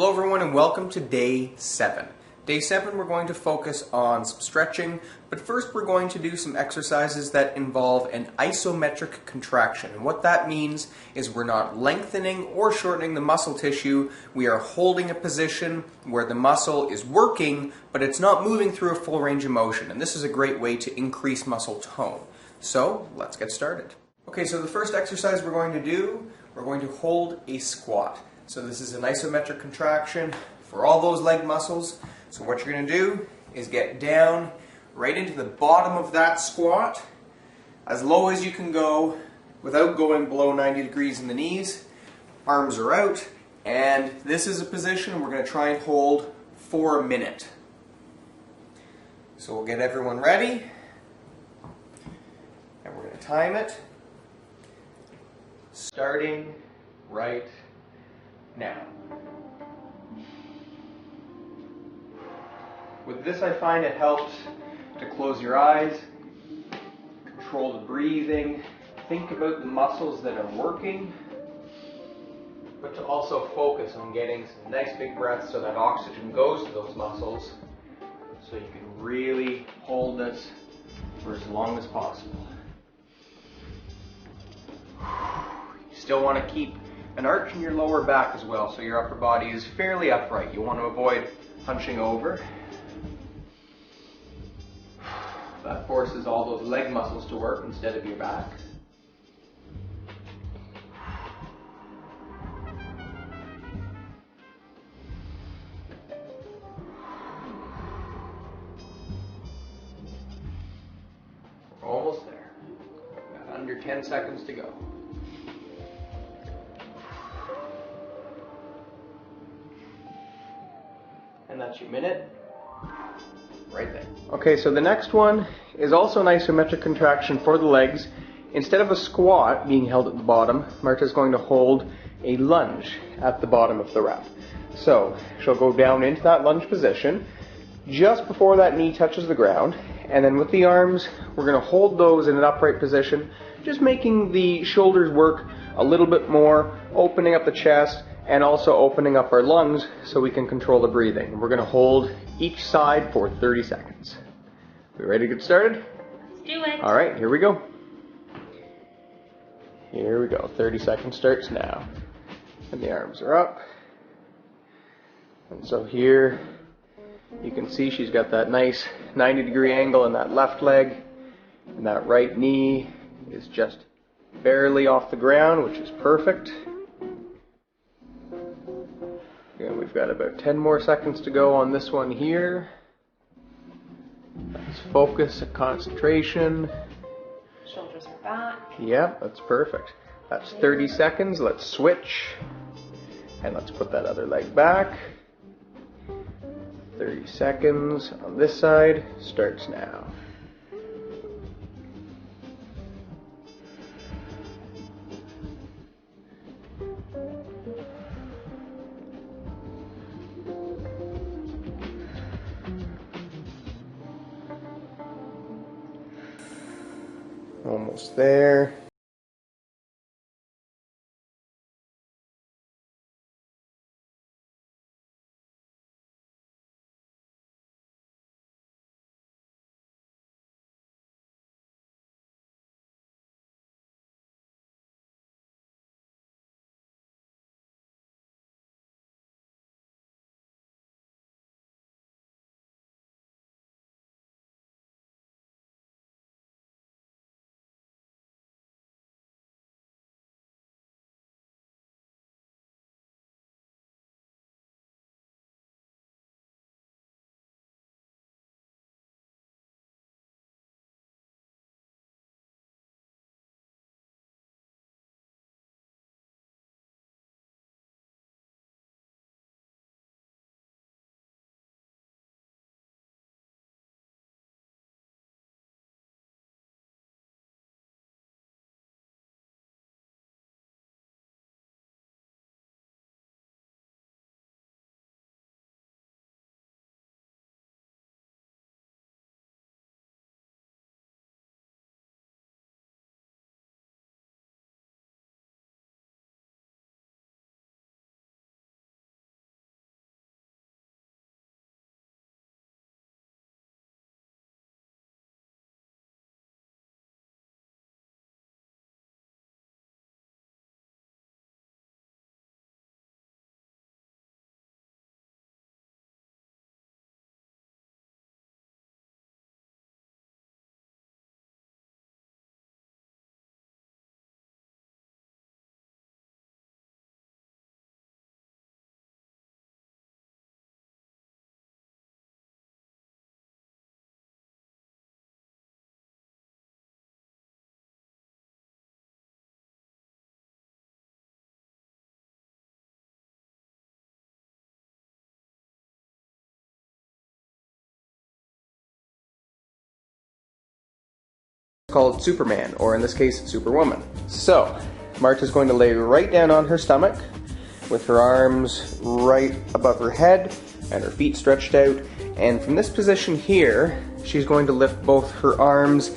Hello everyone and welcome to day 7. Day 7 we're going to focus on some stretching, but first we're going to do some exercises that involve an isometric contraction. And what that means is we're not lengthening or shortening the muscle tissue, we are holding a position where the muscle is working, but it's not moving through a full range of motion. And this is a great way to increase muscle tone. So let's get started. Okay, so the first exercise we're going to do, we're going to hold a squat. So this is an isometric contraction for all those leg muscles. So what you're going to do is get down right into the bottom of that squat, as low as you can go without going below 90 degrees in the knees. Arms are out, and this is a position we're going to try and hold for a minute. So we'll get everyone ready, and we're going to time it, starting right now. With this, I find it helps to close your eyes, control the breathing, think about the muscles that are working, but to also focus on getting some nice big breaths so that oxygen goes to those muscles, so you can really hold this for as long as possible. You still want to keep an arch in your lower back as well, so your upper body is fairly upright. You want to avoid hunching over. That forces all those leg muscles to work instead of your back. We're almost there. Got under 10 seconds to go. And that's your minute right there. Okay, so the next one is also an isometric contraction for the legs. Instead of a squat being held at the bottom, Marta's going to hold a lunge at the bottom of the rep. So she'll go down into that lunge position just before that knee touches the ground, and then with the arms we're going to hold those in an upright position, just making the shoulders work a little bit more, opening up the chest and also opening up our lungs so we can control the breathing. We're going to hold each side for 30 seconds. We ready to get started? Let's do it. All right, here we go. Here we go. 30 seconds starts now. And the arms are up. And so here you can see she's got that nice 90-degree angle in that left leg. And that right knee is just barely off the ground, which is perfect. And we've got about 10 more seconds to go on this one here. Let's focus and concentration. Shoulders are back. Yep, that's perfect. That's 30 seconds. Let's switch. And let's put that other leg back. 30 seconds on this side. Starts now. Almost there. called Superman, or in this case, Superwoman. So, Marta's going to lay right down on her stomach with her arms right above her head and her feet stretched out. And from this position here, she's going to lift both her arms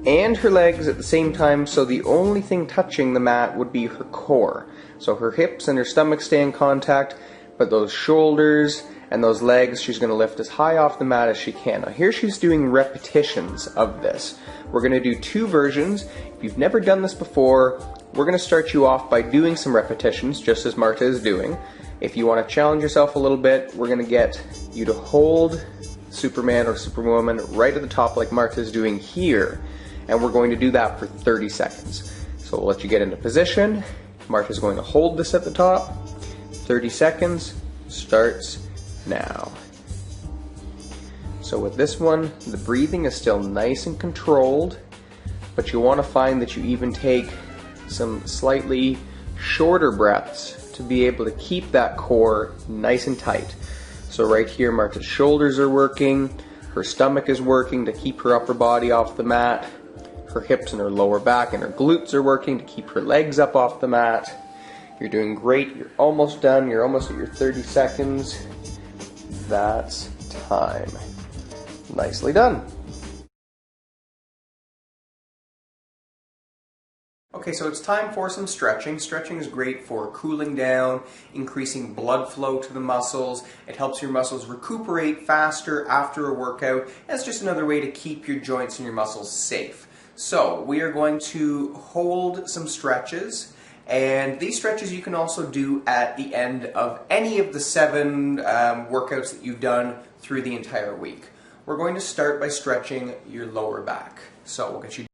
and her legs at the same time, so the only thing touching the mat would be her core. So her hips and her stomach stay in contact, but those shoulders and those legs she's going to lift as high off the mat as she can. Now here she's doing repetitions of this. We're going to do 2 versions. If you've never done this before, we're going to start you off by doing some repetitions, just as Marta is doing. If you want to challenge yourself a little bit, we're going to get you to hold Superman or Superwoman right at the top like Marta is doing here. And we're going to do that for 30 seconds. So we'll let you get into position. Marta's going to hold this at the top. 30 seconds starts now. So with this one, the breathing is still nice and controlled, but you want to find that you even take some slightly shorter breaths to be able to keep that core nice and tight. So right here, Marta's shoulders are working, her stomach is working to keep her upper body off the mat, her hips and her lower back and her glutes are working to keep her legs up off the mat. You're doing great, you're almost done, you're almost at your 30 seconds. That's time. Nicely done. Okay, so it's time for some stretching. Stretching is great for cooling down, increasing blood flow to the muscles. It helps your muscles recuperate faster after a workout. That's just another way to keep your joints and your muscles safe. So we are going to hold some stretches, and these stretches you can also do at the end of any of the 7 workouts that you've done through the entire week. We're going to start by stretching your lower back. So we'll get you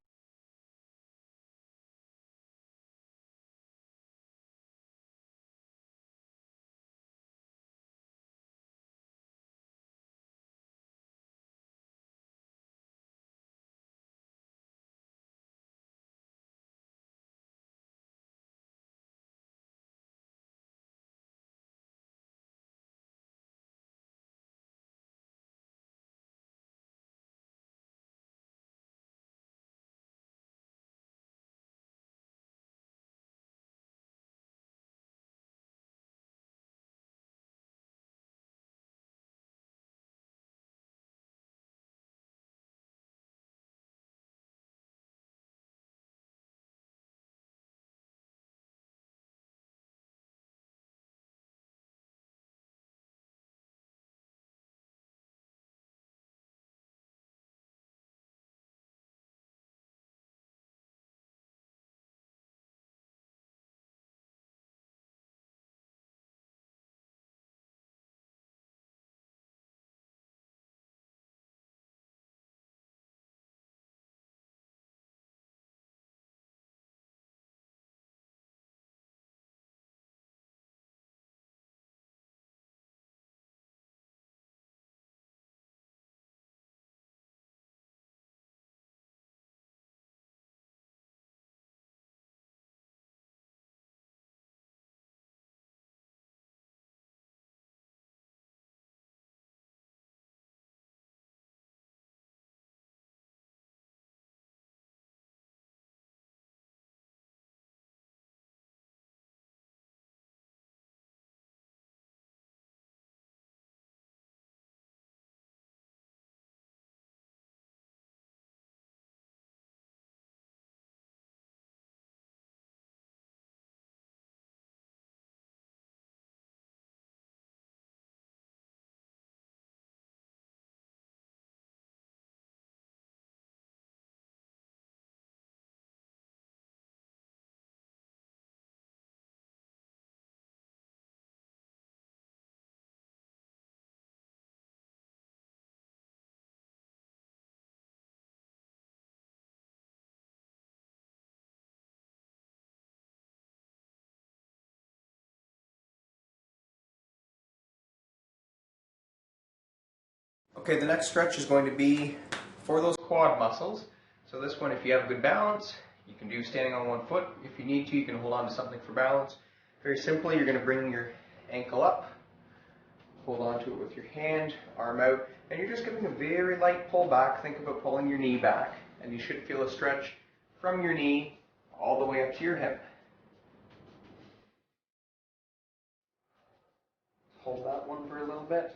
Okay, the next stretch is going to be for those quad muscles. So this one, if you have good balance, you can do standing on one foot. If you need to, you can hold on to something for balance. Very simply, you're going to bring your ankle up, hold on to it with your hand, arm out, and you're just giving a very light pull back. Think about pulling your knee back and you should feel a stretch from your knee all the way up to your hip. Hold that one for a little bit.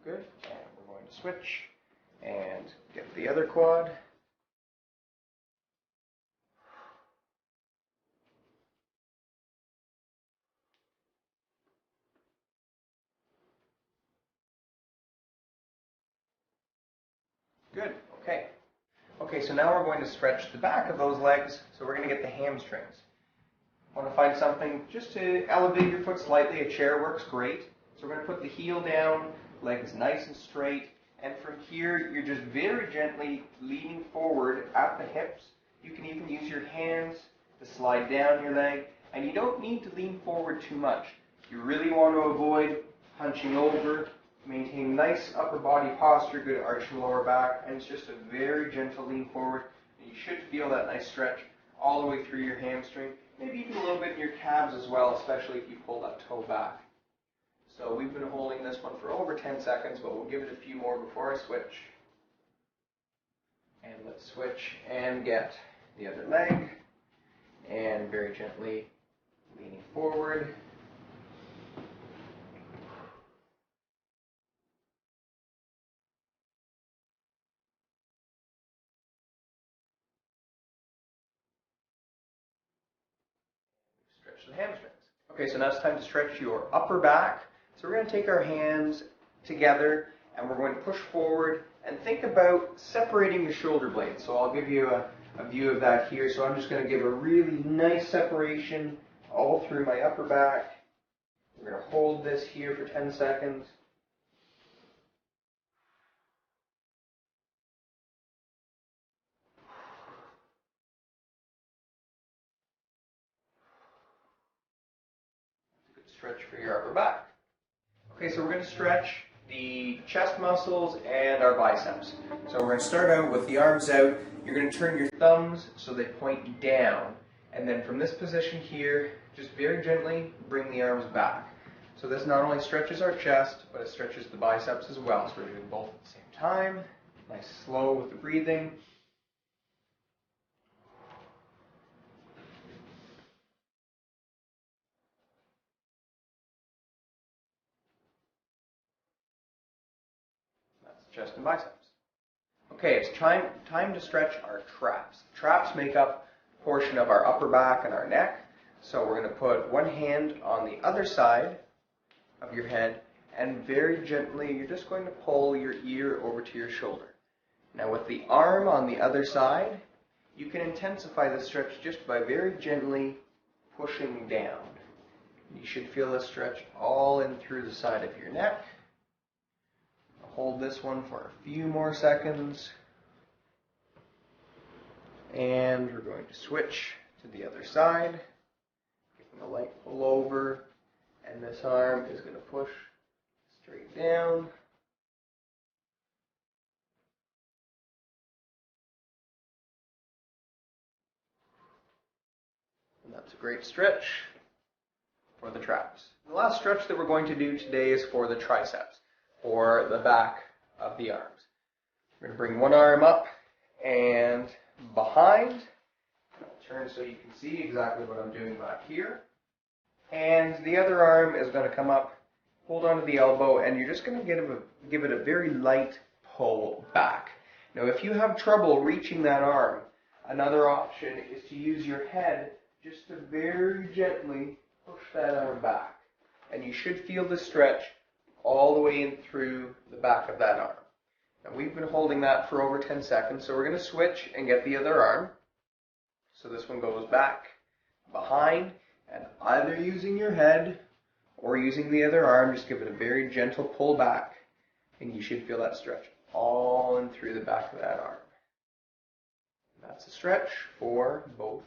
Good. And we're going to switch and get the other quad. Good. Okay. Okay, so now we're going to stretch the back of those legs, so we're going to get the hamstrings. Want to find something just to elevate your foot slightly. A chair works great. So we're going to put the heel down, legs nice and straight, and from here you're just very gently leaning forward at the hips. You can even use your hands to slide down your leg, and you don't need to lean forward too much. You really want to avoid hunching over. Maintain nice upper body posture, good arch in lower back, and it's just a very gentle lean forward. And you should feel that nice stretch all the way through your hamstring, maybe even a little bit in your calves as well, especially if you pull that toe back. So we've been holding this one for over 10 seconds, but we'll give it a few more before I switch. And let's switch and get the other leg, and very gently leaning forward. Stretch the hamstrings. Okay, so now it's time to stretch your upper back. So we're going to take our hands together and we're going to push forward and think about separating the shoulder blades. So I'll give you a view of that here. So I'm just going to give a really nice separation all through my upper back. We're going to hold this here for 10 seconds. Stretch for your upper back. Okay, so we're going to stretch the chest muscles and our biceps. So we're going to start out with the arms out. You're going to turn your thumbs so they point down. And then from this position here, just very gently bring the arms back. So this not only stretches our chest, but it stretches the biceps as well. So we're doing both at the same time. Nice slow with the breathing. Chest and biceps. Okay, it's time to stretch our traps. Traps make up a portion of our upper back and our neck. So we're going to put one hand on the other side of your head and very gently you're just going to pull your ear over to your shoulder. Now with the arm on the other side, you can intensify the stretch just by very gently pushing down. You should feel the stretch all in through the side of your neck. Hold this one for a few more seconds. And we're going to switch to the other side. Giving a light pull over. And this arm is going to push straight down. And that's a great stretch for the traps. The last stretch that we're going to do today is for the triceps, or the back of the arms. We're going to bring one arm up and behind. I'll turn so you can see exactly what I'm doing back here. And the other arm is going to come up, hold onto the elbow, and you're just going to give it a very light pull back. Now if you have trouble reaching that arm, another option is to use your head just to very gently push that arm back. And you should feel the stretch all the way in through the back of that arm. Now we've been holding that for over 10 seconds, so we're going to switch and get the other arm. So this one goes back, behind, and either using your head or using the other arm, just give it a very gentle pull back, and you should feel that stretch all in through the back of that arm. And that's a stretch for both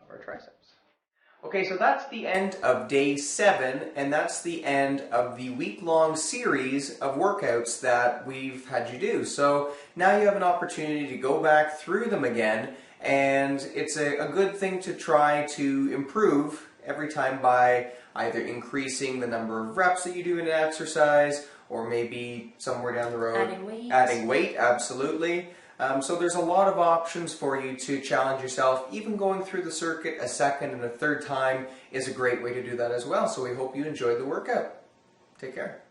of our triceps. Okay, so that's the end of day 7, and that's the end of the week-long series of workouts that we've had you do. So now you have an opportunity to go back through them again, and it's a good thing to try to improve every time by either increasing the number of reps that you do in an exercise, or maybe somewhere down the road Adding weight. Absolutely. So there's a lot of options for you to challenge yourself. Even going through the circuit a second and a third time is a great way to do that as well. So we hope you enjoyed the workout. Take care.